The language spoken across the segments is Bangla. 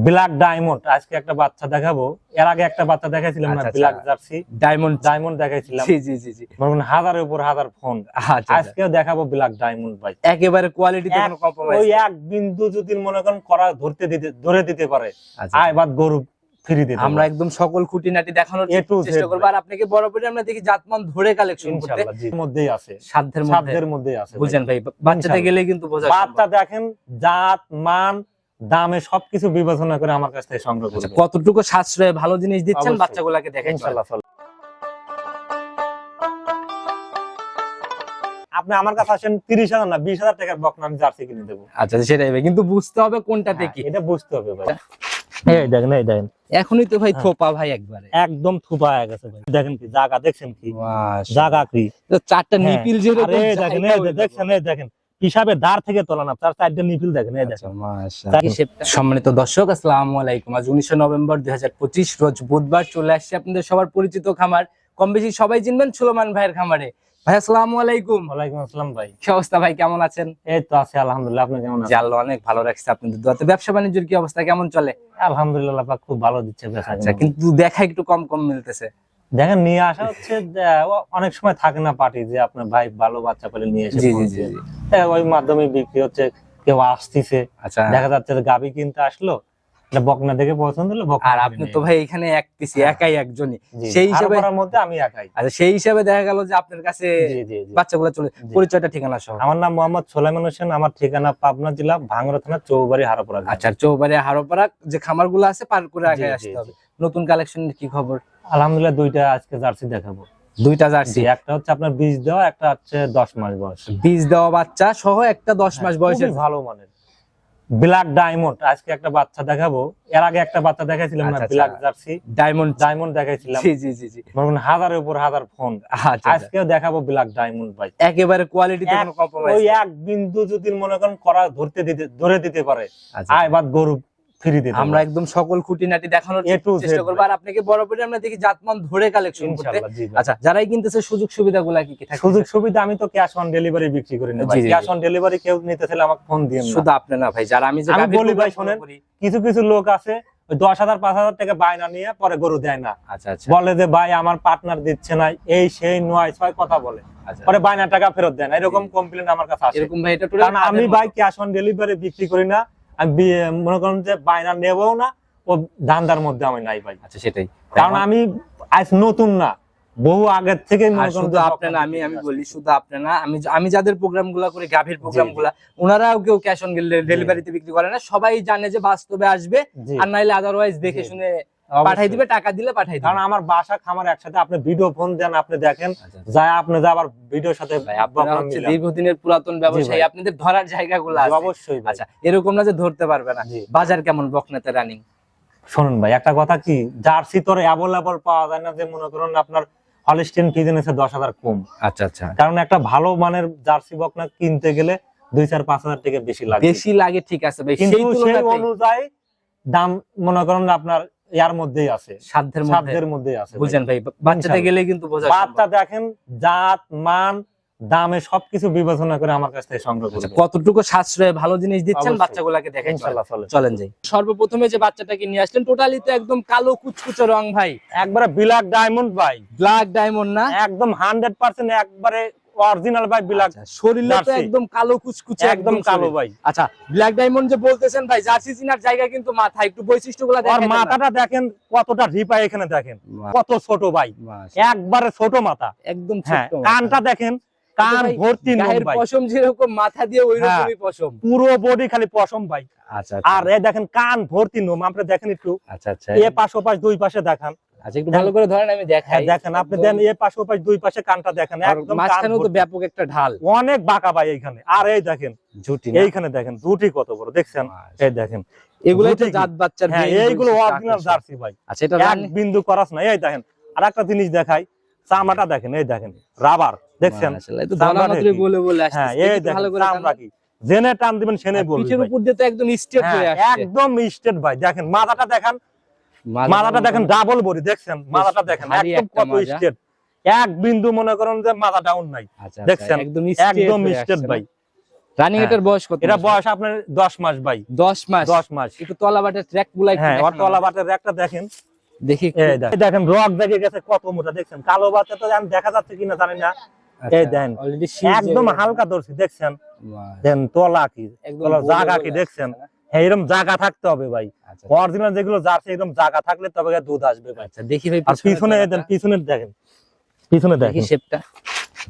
ব্ল্যাক ডায়মন্ড আজকে একটা বাচ্চা দেখাবো। এর আগে একটা বাচ্চা দেখাইছিলাম না, ব্ল্যাক জার্সি ডায়মন্ড দেখাইছিলাম। জি জি জি জি, মনে হাজারের উপর হাজার ফোন। আজকেও দেখাবো ব্ল্যাক ডায়মন্ড ভাই, একেবারে কোয়ালিটিতে কোনো কম্প্রোমাইজ ওই এক বিন্দু যদি মনে করেন করা ধরে দিতে পারে, আয় বাদ গরু ফ্রি দিতে। আমরা একদম সকল খুঁটিনাটি দেখানোর চেষ্টা করব, আর আপনাকে বরাবরই আমরা দেখি জাতমান ধরে কালেকশন করতে। ইনশাআল্লাহ জি, মধ্যেই আছে, সাধ্যের মধ্যেই আছে। বুঝেন ভাই, বাচ্চাতে গেলে কিন্তু বোঝা যাবে। বাচ্চা দেখেন জাত মান দামে সবকিছু বিবেচনা করে আমার কাছ থেকে সংগ্রহ করবেন। কতটুকু সাশ্রয়ে ভালো জিনিস দিচ্ছেন বাচ্চাগুলোকে দেখেন ইনশাআল্লাহ। আপনি আমার কাছে আসেন 30,000 না 20,000 টাকার বকনা আমি জার্সি কিনে দেবো। আচ্ছা সেটাই ভাই, কিন্তু বুঝতে হবে কোনটাতে কি, এটা বুঝতে হবে ভাই। এই দেখেন এখনই তো ভাই থোপা ভাই, একবারে একদম থুপা হয়ে গেছে ভাই। দেখেন কি জায়গা, দেখছেন কি জায়গা কি, তো চারটা নিপিল যেরকম দেখেন, দেখছেন দেখেন হিসাবে দাঁড় থেকে তোলা না, তার চারটা নিপিল দেখেন। এই দেখেন মাশাআল্লাহ। সম্মানিত দর্শক, আসসালামু আলাইকুম। আজ 19 নভেম্বর 2025 রোজ বুধবার চলে আসছে আপনাদের সবার পরিচিত খামার, কম বেশি সবাই চিনবেন, সুলেমান ভাইয়ের খামারে। ভাই আসসালামু আলাইকুম। ওয়ালাইকুম আসসালাম ভাই। কি অবস্থা ভাই, কেমন আছেন? এই তো আছি আলহামদুলিল্লাহ, আপনি কেমন আছেন? আল্লাহ অনেক ভালো রাখছে আপনাদের দোয়াতে। ব্যবসা বাণিজ্যের কি অবস্থা, কেমন চলে? আলহামদুলিল্লাহ পাক খুব ভালো দিচ্ছে বেচা। আচ্ছা, কিন্তু দেখা একটু কম মিলতেছে। দেখেন নিয়ে আসা হচ্ছে, অনেক সময় থাকে না পার্টি যে আপনার ভাই ভালো বাচ্চা পেলে নিয়ে এসে, ওই মাধ্যমে বিক্রি হচ্ছে। কেউ আসতেছে, আচ্ছা দেখা যাচ্ছে গাবি কিনতে আসলো, বকনা দেখে পছন্দ হলো। আর আপনি তো ভাই এখানে এক পিসি, একাই একজনই, সেই হিসাবে মধ্যে আমি একাই। আচ্ছা, সেই হিসাবে দেখা গেল যে আপনার কাছে বাচ্চাগুলো চলে। পরিচয়টা ঠিকানা সহ। আমার নাম মোহাম্মদ সোলাইমান হোসেন, আমার ঠিকানা পাবনা জেলা ভাঙ্গুড়া থানা চৌবাড়ি হারোপাড়া। আচ্ছা, চৌবাড়ি হারোপাড়া যে খামারগুলো আছে পার করে আগে আসতে হবে। নতুন কালেকশনের কি খবর? আলহামদুলিল্লাহ দুইটা আজকে জার্সি দেখাবো। দুইটা জার্সি, একটা হচ্ছে আপনার বীজ দেওয়া, একটা হচ্ছে 10 মাস বয়স। বীজ দেওয়া বাচ্চা সহ একটা 10 মাস বয়সের ভালো মানের ব্ল্যাক ডায়মন্ড আজকে একটা বাচ্চা দেখাবো। এর আগে একটা বাচ্চা দেখাইছিলাম না, ব্ল্যাক জার্সি ডায়মন্ড দেখাইছিলাম। জি জি জি জি, হাজারের উপর হাজার ফোন। আজকেও দেখাবো ব্ল্যাক ডায়মন্ড ভাই, একেবারে কোয়ালিটিতে কোনো কম্প্রোমাইজ। ওই এক বিন্দু যদি মনে করেন করা ধরে দিতে পারে, আয় বাদ গরু ফ্রি দিতে। আমরা একদম সকল খুঁটিনাটি দেখানোর চেষ্টা করব, আর আপনাকে বরাবরই আমরা দেখি জাতমান ধরে কালেকশন করতে। আচ্ছা, যারাই কিনতেছে সুযোগ সুবিধাগুলো কি কি থাকে? সুযোগ সুবিধা আমি তো ক্যাশ অন ডেলিভারি বিক্রি করি না ভাই। ক্যাশ অন ডেলিভারি কেউ নিতে চাইলে আমাকে ফোন দিয়েন না। শুধু আপনি না ভাই, যারা আমি যে বলি ভাই শুনেন, কিছু লোক আছে 10,000 5,000 টাকা বায়না নিয়ে পরে গরু দেয় না। আচ্ছা আচ্ছা, বলে যে ভাই আমার পার্টনার দিচ্ছে না, এই সেই নয় ছয় কথা বলে, পরে বায়না টাকা ফেরত দেয় না। এরকম কমপ্লেইন আমার কাছে আসে। এরকম ভাই, এটা কারণ আমি ভাই ক্যাশ অন ডেলিভারি বিক্রি করি না। আমি মনে করেন যে বায়না নেবও না, ও ধান্দার মধ্যে আমি নাই ভাই। আচ্ছা সেটাই, কারণ আমি আজ নতুন না, বহু আগের থেকে শুধু আপনি না, আমি বলি শুধু আপনি না, আমি যাদের প্রোগ্রাম গুলা করি, গাভীর প্রোগ্রাম গুলা, ওনারাও কেউ ক্যাশ অন ডেলিভারিতে বিক্রি করে না। সবাই জানে যে বাস্তবে আসবে, আর নাইলে আদারওয়াইজ দেখে শুনে পাঠাই দিবে, টাকা দিলে পাঠাই দিবে। কারণ আমার বাসা খামার একসাথে, আপনি ভিডিও ফোন দেন, আপনি দেখেন যায়, আপনি যা আবার ভিডিওর সাথে। আপনারা হচ্ছে দীর্ঘদিনের পুরাতন ব্যবসায়ী, আপনাদের ধরার জায়গাগুলো আছে অবশ্যই। আচ্ছা, এরকম না যে ধরতে পারবে না। বাজার কেমন বকনাতে রানিং? শুনুন ভাই একটা কথা, কি জার্সি তো অ্যাভেলেবল পাওয়া যায় না, যে মনে করুন আপনার হলস্টেইন ফ্রিজিয়ান এসে 10,000 কম। আচ্ছা আচ্ছা, কারণ একটা ভালো মানের জার্সি বকনা কিনতে গেলে 2-4-5,000 টাকা বেশি লাগে, ঠিক আছে ভাই। সেই অনুযায়ী দাম মনে করেন আপনার ইয়ার মধ্যেই আছে, সাধ্যের মধ্যেই আছে। বুঝেন ভাই, বাচ্চাতে গেলে কিন্তু বোঝা। বাচ্চা দেখেন জাত মান দামে সবকিছু বিবেচনা করে আমার কাছ থেকে সংগ্রহ করবেন। কতটুকু সাশ্রয়ে ভালো জিনিস দিচ্ছেন বাচ্চাগুলোকে দেখেন। ইনশাআল্লাহ চলেন যাই। সর্বপ্রথমে যে বাচ্চাটাকে নিয়ে আসলেন, টোটালি তো একদম কালো কুচকুচে রং ভাই, একবারে ব্ল্যাক ডায়মন্ড ভাই। ব্ল্যাক ডায়মন্ড না, একদম 100% একবারে অরিজিনাল ভাই। ব্ল্যাক শরীরটা তো একদম কালো কুচকুচে, একদম কালো ভাই। আচ্ছা, ব্ল্যাক ডায়মন্ড যে বলতেছেন ভাই, জার্সি চিনার জায়গা কিন্তু মাথা, একটু বৈশিষ্ট্যগুলো দেখেন। আর মাথাটা দেখেন কতটা রিপাই, এখানে দেখেন কত ছোট ভাই, একবারে ছোট মাথা, একদম ছোট। কানটা দেখেন, কান ভর্তি গায়ের পশম, যেরকম মাথা দিয়ে ওইরকমই পশম, পুরো বডি খালি পশম ভাই। আচ্ছা, আর এই দেখেন কান ভর্তি নোম, আপনি দেখেন একটু। আচ্ছা আচ্ছা, এ পাশে পাশ দুই পাশে দেখান। আচ্ছা, একটু ভালো করে ধরেন, আমি দেখাই। দেখেন আপনি দেন, এ পাশে পাশ দুই পাশে কানটা দেখেন, একদম মাঝখানেও তো ব্যাপক একটা ঢাল, অনেক বাঁকা ভাই এইখানে। আর এই দেখেন ঝুটি, এইখানে দেখেন ঝুটি কত বড়, দেখছেন? এই দেখেন, এগুলাই তো জাত বাচ্চার। হ্যাঁ, এইগুলো অরিজিনাল জার্সি ভাই। আচ্ছা, এটা এক বিন্দু করাস না। এই দেখেন আরেকটা জিনিস দেখাই, চামড়াটা দেখেন, এই দেখেন রাবার, দেখছেন? এই তো ধরামাত্রই বলে আসছে। হ্যাঁ, এই দেখেন চামড়া কি জেনে টান দিবেন সেনে বলবেন। পিঠের উপর দিয়ে তো একদম স্ট্রেট হয়ে আসছে, একদম স্ট্রেট ভাই। দেখেন মাথাটা দেখেন, মাথাটা দেখেন ডাবল বডি, দেখছেন? মাথাটা দেখেন একদম কত স্ট্রেট, এক বিন্দু মনে করেন যে মাথা ডাউন নাই, দেখছেন? একদম স্ট্রেট ভাই। রানিং এটার বয়স কত? এটা বয়স আপনার 10 মাস ভাই। 10 মাস। 10 মাস। একটু তলা বাটের ট্র্যাক গুলা একটু হ্যাঁ, দেখান ওর তলা বাটের একটা দেখেন, দেখি। এই দেখেন রক দেখে গেছে কত মোটা, দেখছেন কালো বাচ্চা তো আমি দেখা যাচ্ছে কিনা জানি না। এই দেখেন অলরেডি একদম হালকা ধরছি, দেখছেন দেন তলা কি, তলা জায়গা কি দেখছেন। হ্যাঁ, এরকম জায়গা থাকতে হবে ভাই। অরিজিনাল যেগুলো জার্সি এরকম জায়গা থাকলে তবে দুধ আসবে ভাই। আচ্ছা দেখি ভাই, আর পিছনে দেন, পিছনে দেখেন, পিছনে দেখেন শেপটা,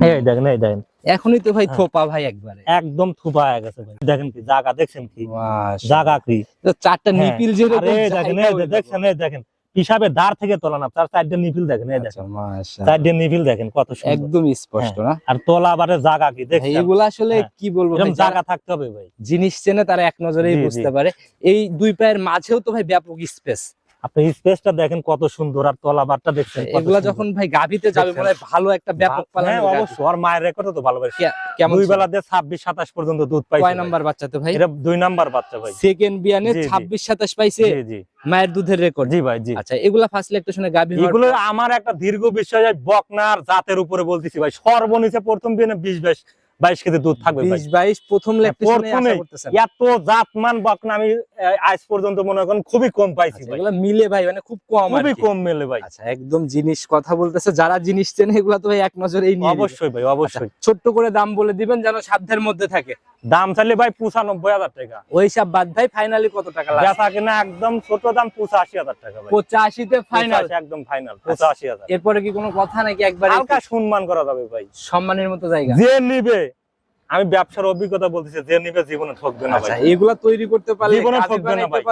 এই দেখেন, এই দেখেন এখনই তো ভাই থোপা ভাই একবারে একদম থুপা হয়ে গেছে ভাই। দেখেন কি জায়গা, দেখছেন কি জায়গা কি, তো চারটা নিপিল যেরকম দেখেন, এই দেখছেন, এই দেখেন হিসাবে দাঁড় থেকে তোলা না, তার চারটে নিপিল দেখেন, এই দেখেন মাশাআল্লাহ, চারটে নিপিল দেখেন কত সুন্দর, একদম স্পষ্ট না। আর তোলা বারে জায়গা কি দেখেন। এগুলো আসলে কি বলবো ভাই, এরকম জায়গা থাকতে হবে ভাই। জিনিস চেনে তারা এক নজরেই বুঝতে পারে। এই দুই পায়ের মাঝেও তো ভাই ব্যাপক স্পেস, আপনি স্পেসটা দেখেন কত সুন্দর, আর তলা বারটা দেখছেন। এগুলা যখন ভাই গাভিতে যাবে মনে হয় ভালো একটা ব্যাপক পালন। হ্যাঁ অবশ্যই, আর মায়ের রেকর্ড তো ভালো ভাই। কেমন দুই বেলা দিয়ে 26-27 পর্যন্ত দুধ পাইছে। কয় নাম্বার বাচ্চা তো ভাই? এটা 2 নাম্বার বাচ্চা ভাই। সেকেন্ড বিয়ানে 26-27 পাইছে। জি জি, মায়ের দুধের রেকর্ড। জি ভাই জি। আচ্ছা এগুলা ফার্স্ট ল্যাকটেশনে গাভী, এগুলো আমার একটা দীর্ঘ বিশ্বাস, বকনার জাতের উপরে বলতেছি ভাই। সর্বনিচে প্রথম বিয়ানে 20-22 কেজি দুধ থাকবে ভাই। 20-22 প্রথম ল্যাকটেশনে আশা করতেছেন। এত জাতমান বকনা আমি আজ পর্যন্ত মনে করেন খুবই কম পাইছি ভাই। এগুলা মিলে ভাই মানে খুব কম, খুবই কম মেলে ভাই। আচ্ছা একদম জিনিস কথা বলতেছে, যারা জিনিস চেনে এগুলা তো ভাই এক নজরেই নিয়ে নিবে। অবশ্যই ভাই, অবশ্যই। ছোট্ট করে দাম বলে দিবেন যেন সাধ্যের মধ্যে থাকে। দাম চাইলে ভাই 95,000 টাকা। ওই সব বাদ ভাই ফাইনালি কত টাকা লাগবে? বেচা কিনা একদম ছোট দাম 85,000 টাকা ভাই। 85 তে ফাইনাল, একদম ফাইনাল 85,000। এরপরে কি কোনো কথা নাকি একবারে হালকা সম্মান করা যাবে ভাই, সম্মানের মতো জায়গা? যে নিবে, আমি ব্যবসার অভিজ্ঞতা বলতেছি, যে নিবে জীবনে ঠকবে না ভাই। আচ্ছা এগুলা তৈরি করতে পারলে, জীবনে ঠকবে না ভাই।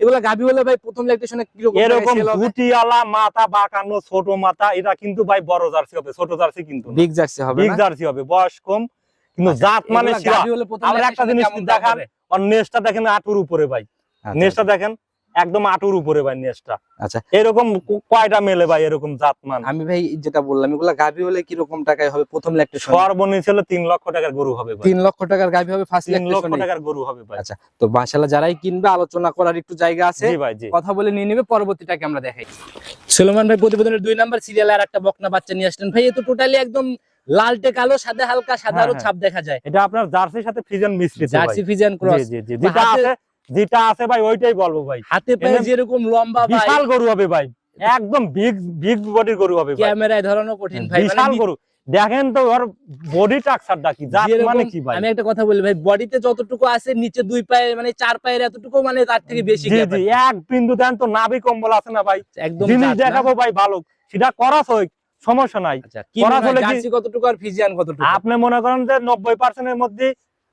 এগুলা গাভী হলে ভাই প্রথম ল্যাকটেশনে কি রকম এরকম গুটিওয়ালা মাথা বাঁকানো ছোট মাথা, এটা কিন্তু ভাই বড় জার্সি হবে, ছোট জার্সি কিন্তু বিগ জার্সি হবে না, বিগ জার্সি হবে, বয়স কম কিন্তু জাত মানে সেরা। আর একটা জিনিস দেখান, আর নেস্টটা দেখেন আটুর উপরে ভাই, নেস্টটা দেখেন একদম আটুর উপরে ভাই নেস্টটা। আচ্ছা এরকম কয়টা মেলে ভাই এরকম জাতমান? আমি ভাই যেটা বললাম, এগুলা গাভী হলে কি রকম টাকায় হবে প্রথম ল্যাকটেশন? সর্বনিম্ন হলো 3 লক্ষ টাকার গরু হবে ভাই। 3 লক্ষ টাকার গাভী হবে ফার্স্ট 3 লক্ষ ল্যাকটেশনে টাকার গরু হবে ভাই। আচ্ছা তো মাশাআল্লাহ, যারাই কিনবে আলোচনা করার একটু জায়গা আছে, জি ভাই জি, কথা বলে নিয়ে নেবে। পরবর্তীটাকে আমরা দেখাই। সুলেমান ভাই প্রতিবেদনের 2 নাম্বার সিরিয়ালে আর একটা বকনা বাচ্চা নিয়ে আসলেন ভাই। এ তো টোটালি একদম লালটে কালো, সাদা হালকা সাদারও ছাপ দেখা যায়। এটা আপনার জার্সির সাথে ফিজিয়ান মিশ্রিত ভাই। Jersey Friesian cross. জি জি, যেটা আছে ভাই ওইটাই বলবো ভাই। হাতে পায়ে যেরকম লম্বা ভাই, বিশাল গরু হবে ভাই, একদম বিগ বডির গরু হবে ভাই। ক্যামেরায় ধরানো কঠিন ভাই, বিশাল গরু। দেখেন তো ওর বডি স্ট্রাকচারটা কি, জাত মানে কি ভাই। আমি একটা কথা বলি ভাই, বডিতে যতটুকু আছে নিচে 2 পায়ে মানে 4 পায়ের এতটুকু, মানে তার থেকে বেশি জি গ্যাপ জি, আছে। এক বিন্দু দেন তো নাভি কম্বল আছে না ভাই, একদম জিনিস জাত না। দেখাবো ভাই ভালো, সেটা করাস হই, সমস্যা নাই। আচ্ছা কি মনে হয় জার্সি কতটুকু আর ফিজিয়ান কতটুকু? আপনি মনে করেন যে 90% এর মধ্যে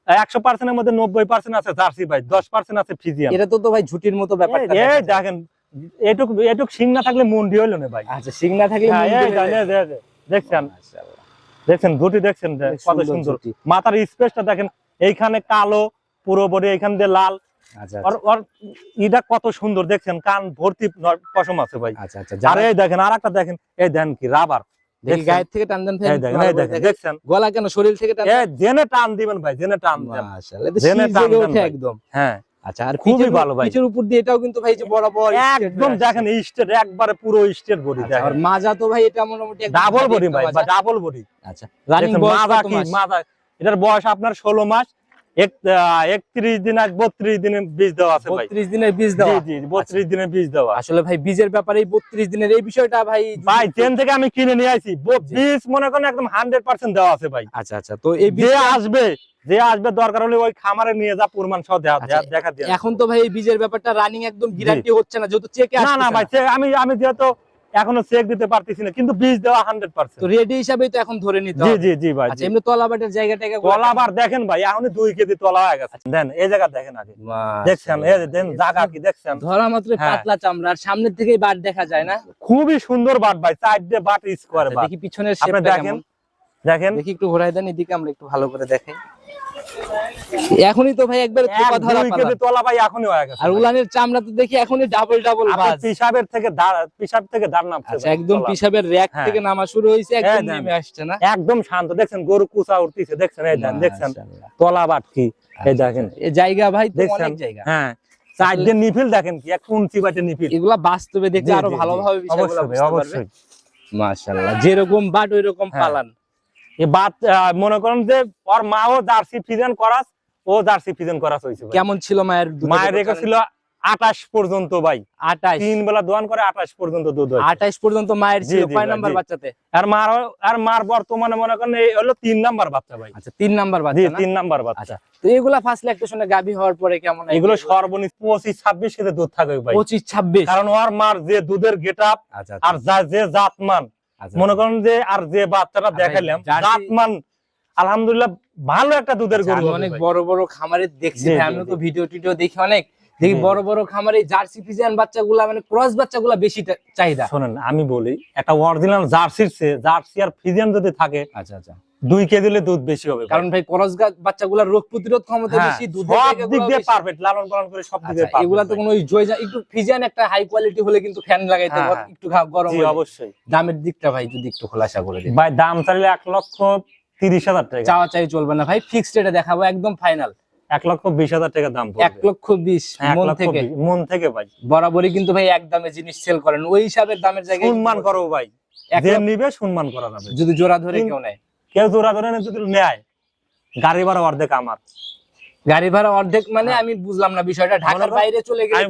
100% এর মধ্যে 90% আছে জার্সি ভাই, 10% আছে ফিজিয়ান। এটা তো ভাই ঝুটির মতো ব্যাপারটা। এই দেখেন এটুক সিং না থাকলে মুন্ডি হইলো না ভাই। আচ্ছা সিং না থাকলে দেখছেন, দেখছেন ঝুটি দেখছেন কত সুন্দর, মাথার স্পেসটা দেখেন, এইখানে কালো পুরো বডি, এইখান দিয়ে লাল। আচ্ছা আর এটা কত সুন্দর দেখছেন, কান ভর্তি পশম আছে ভাই। আচ্ছা আচ্ছা, আর এই দেখেন আরেকটা দেখেন, এই দেন কি রাবার, দেখি গায়ের থেকে টান দেন ভাই। এই দেখেন, এই দেখেন দেখছেন গলা কেন শরীর থেকে টান? এই জেনে টান দিবেন ভাই, জেনে টান দেন, মাশাআল্লাহ, এটা জেনে টান জেগে দেন ওঠে ভাই। একদম। হ্যাঁ আচ্ছা আর খুবই ভালো ভাই। পিছের উপর দিয়ে এটাও কিন্তু ভাই যে বরাবর একদম দেখেন স্ট্রেট, একবারে পুরো স্ট্রেট বডি দেখেন। আর মাজা তো ভাই এটা মোটামুটি ডাবল বডি ভাই, বা ডাবল বডি। আচ্ছা রানিং বয়স মাজা কত কি, মাস? মাজা এটার বয়স আপনার 16 মাস, 31 দিন আর 32 দিনের বীজ দেওয়া আছে ভাই। 32 দিনের বীজ দেওয়া। জি জি, 32 দিনের বীজ দেওয়া। আসলে ভাই বীজের ব্যাপারে এই 32 দিনের এই বিষয়টা ভাই ট্রেন থেকে আমি কিনে নিয়ে আইছি, বীজ মনে করেন একদম 100% দেওয়া আছে ভাই। আচ্ছা আচ্ছা, তো এই যে আসবে দরকার হলে ওই খামারে নিয়ে যা প্রমাণ সহ দেখা দিয়ে। এখন তো ভাই এই বীজের ব্যাপারটা রানিং একদম গ্যারান্টি হচ্ছে না, যেহেতু চেকে আসছে না ভাই, আমি যেহেতু এখনো চেক দিতে পারতেছি না, কিন্তু বীজ দেওয়া 100%। তো রেডি হিসাবেই তো এখন ধরে নিতে জি হবে। জি জি ভাই। আচ্ছা এমনি তলাবাটের জায়গাটাকে তলাবার দেখেন ভাই, এখন 2 কেজি তলা হয়ে গেছে। দেন এই জায়গা দেখেন আগে, দেখছেন এই যে দেন জায়গা কি দেখছেন, ধরা মাত্র পাতলা চামড়া, আর সামনের থেকেই বাট দেখা যায় না? খুবই সুন্দর বাট ভাই, সাইড দিয়ে বাট স্কোয়ার বাট। দেখি পিছনের আপনি শেপটা দেখেন, কেমন, দেখেন দেখি একটু ঘোরাই দেন এদিকে, আমরা একটু ভালো করে দেখাই। এখনই তো ভাই একবার থোপা ধরা 2 কেজি তলা ভাই এখনই হয়ে গেছে। আর উলানের চামড়া তো দেখি এখনই ডাবল ভাঁজ। পিসাব থেকে দাঁড় নামছে। আচ্ছা একদম পিসাবের র‍্যাক থেকে নামা শুরু হইছে, একদম নেমে আসছে না? একদম শান্ত, দেখছেন গরু কুচা উঠতেছে, দেখছেন এই দেন, দেখছেন তলা বাট কি, এই দেখেন এই জায়গা ভাই তো অনেক জায়গা। হ্যাঁ সাইড দিয়ে নিফিল দেখেন কি, এক কুঞ্চি বাটে নিফিল। এগুলা বাস্তবে দেখলে আরো ভালোভাবে বিষয়গুলো বুঝতে পারবে। মাশাআল্লাহ, যেরকম বাট ওইরকম পালান। এই বাট মনে করেন যে ওর মাও জার্সি ফিজিয়ান করাস, ও জার্সি ফিজন করা হয়েছে। কেমন ছিল মায়ের দুধ? মায়ের রেখা ছিল 28 পর্যন্ত ভাই, 28, 3 বেলা দোয়ান করে 28 পর্যন্ত দুধ হয়। 28 পর্যন্ত মায়ের ছিল। কয় নাম্বার বাচ্চাতে? আর মার বর্তমানে মনে করেন এই হলো 3 নাম্বার বাচ্চা ভাই। আচ্ছা 3 নাম্বার বাচ্চা না? 3 নাম্বার বাচ্চা। তো এগুলা ফার্স্ট ল্যাকটেশনে গাভী হওয়ার পরে কেমন? এগুলো সর্বনিম্ন 25-26 কেজি দুধ থাকবে ভাই। 25-26, কারণ ওর মার যে দুধের গেটআপ আর যে জাতমান, মনে করেন যে আর যে বাচ্চাটা দেখাইলাম জাতমান আলহামদুলিল্লাহ ভালো একটা দুধের গরু। অনেক বড় বড় খামারে দেখছি ভাই, আমি তো ভিডিও দেখি অনেক, দেখি বড় বড় খামারে জার্সি ফিজিয়ান বাচ্চাগুলা মানে ক্রস বাচ্চাগুলা বেশি চাহিদা। শুনেন আমি বলি, একটা অরিজিনাল জার্সির চেয়ে জার্সি আর ফিজিয়ান যদি থাকে, আচ্ছা আচ্ছা 2 কেজি দিলে দুধ বেশি হবে। কারণ ভাই ক্রস বাচ্চাগুলা রোগ প্রতিরোধ ক্ষমতা বেশি, দুধের সব দিক দিয়ে পারফেক্ট, লালন পালন করে সব দিক দিয়ে পারফেক্ট। এগুলা তো কোনো ওই জয়জা, একটু ফিজিয়ান একটা হাই কোয়ালিটি হলে কিন্তু ফ্যান লাগাইতে একটু গরম হয়। অবশ্যই। দামের দিকটা ভাই যদি একটু খোলাসা করে দিন ভাই। দাম চাইলে 1,30,000 টাকা, চাওয়া চাই চলবে না ভাই, ফিক্সড রেটে দেখাবো একদম ফাইনাল। 1,20,000 টাকা দাম পড়বে। 1,20,000 মন থেকে ভাই। বরাবরই কিন্তু ভাই একদমে জিনিস সেল করেন, ওই হিসাবের দামের জায়গায় সম্মান করো ভাই, যে নিবে সম্মান করা যাবে। যদি জোড়া ধরে কেউ নেয়, কেউ জোড়া ধরে যদি নেয়, গাড়ি ভাড়া অর্ধেক আমার। গাড়ি ভাড়া অর্ধেক মানে আমি বুঝলাম না বিষয়টা। ঢাকার বাইরে চলে গেলে,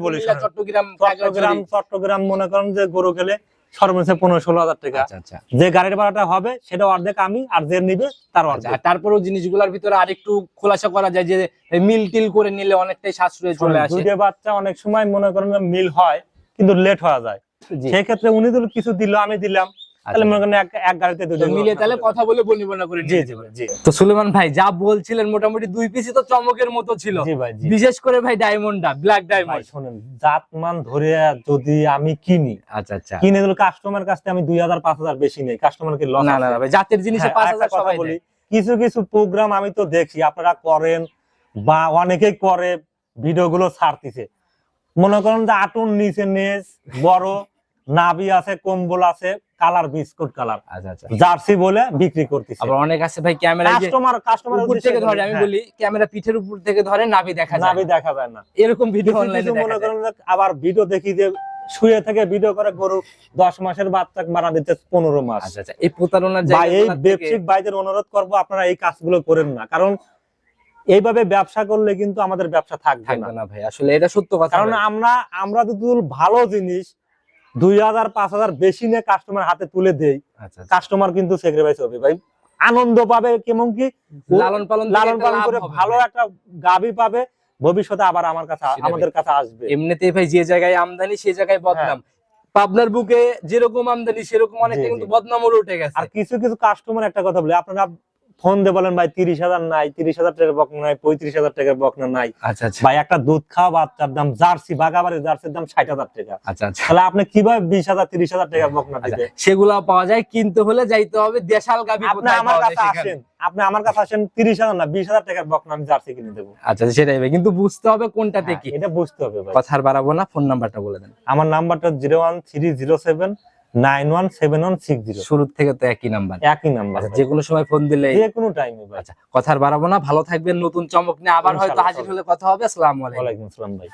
চট্টগ্রাম মনে করেন যে গরু গেলে সর্বোচ্চ 15-16 টাকা। আচ্ছা যে গাড়ির ভাড়াটা হবে সেটা অর্ধেক আমি, আর যে নিবে তার অর্ধেক। তারপরেও জিনিসগুলোর ভিতরে আরেকটু খোলাসা করা যায় যে মিল টিল করে নিলে অনেকটাই সাশ্রয় চলে আসে। দুধে বাচ্চা অনেক সময় মনে করেন মিল হয় কিন্তু লেট হয়ে যায়, সেই ক্ষেত্রে উনি তো কিছু দিল, আমি দিলাম, তাহলে মনে করেন এক গাড়িতে দুধ মিলে তাহলে কথা বলে বনিবনা করে। জি জি জি। তো সুলেমান ভাই যা বলছিলেন মোটামুটি 2 পিসই তো চমকের মতো ছিল। জি ভাই জি। বিশেষ করে ভাই ডায়মন্ডটা, ব্ল্যাক ডায়মন্ড। শুনেন, জাতমান ধরে যদি আমি কিনি, আচ্ছা কিনে দিল কাস্টমার কাছে আমি 2,000-5,000 বেশি নেই, কাস্টমারকে লস। না ভাই, জাতের জিনিসে 5,000 সবাই বলি। কিছু কিছু প্রোগ্রাম আমি তো দেখি আপনারা করেন বা অনেকেই করে, ভিডিওগুলো ছাড়তিছে, মনে করেন যে আটুন নিচে নেজ বড় নাভি আছে, কম্বল আছে, কালার বিস্কুট কালার, আচ্ছা জার্সি বলে বিক্রি করতেছে। আবার অনেক আছে ভাই ক্যামেরা কাস্টমার উপর থেকে ধরে, আমি বলি ক্যামেরা পিঠের উপর থেকে ধরে নাভি দেখা যায় না, এরকম ভিডিও অনলাইনে মনে করেন। আবার ভিডিও দেখি যে শুয়ে থেকে ভিডিও করে গরু 10 মাসের বাচ্চা মারা দিতে 15 মাস। আচ্ছা এই প্রতারণার জায়গা, এই ব্যবসায়িক ভাইদের অনুরোধ করব আপনারা এই কাজগুলো করেন না, কারণ এইভাবে ব্যবসা করলে কিন্তু আমাদের ব্যবসা থাকবে না ভাই। আসলে এটা সত্য কথা, কারণ আমরা যদি ভালো জিনিস 2,000-5,000 বেশি নিয়ে কাস্টমার হাতে তুলে দেই, কাস্টমার কিন্তু স্যাক্রিফাইস হবে ভাই, আনন্দ পাবে, কেমন কি লালন পালন করে ভালো একটা গাভী পাবে, ভবিষ্যতে আবার আমাদের কাছে আসবে। এমনিতেই ভাই যে জায়গায় আমদানি সেই জায়গায় বদনাম। পাবনার বুকে যেরকম আমদানি সেরকম অনেকটা কিন্তু বদনামও উঠে গেছে। আর কিছু কিছু কাস্টমার একটা কথা বলে, আপনারা ফোন দিয়ে বলেন ভাই 30,000 নাই, 30,000 টাকার বকনা নাই, 35,000 টাকার বকনা নাই। আচ্ছা ভাই একটা দুধ খাওয়া বাচ্চার দাম, জার্সি বাগাবাড়ির জার্সির দাম 60,000 টাকা। আচ্ছা তাহলে আপনি কিভাবে 20,000-30,000 টাকার বকনা দিবেন? সেগুলো পাওয়া যায়, কিনতে হলে যাইতে হবে দেশাল গাভী। আপনি আমার কাছে আসেন 30,000 না 20,000 টাকার বকনা আমি জার্সি কিনে দেবো। আচ্ছা সেটাই ভাই, কিন্তু বুঝতে হবে কোনটাতে কি, এটা বুঝতে হবে ভাই। কথা আর বাড়াবো না, ফোন নাম্বারটা বলে দেন। আমার নাম্বারটা 01307917160। শুরু থেকে তো একই নাম্বার। যে কোনো সময় ফোন দিলে, যে কোনো টাইমে। আচ্ছা কথা আর বাড়াবো না, ভালো থাকবেন, নতুন চমক নিয়ে আবার হয়তো হাজির হলে কথা হবে। আসসালামু আলাইকুম। ওয়ালাইকুম আসসালাম ভাই।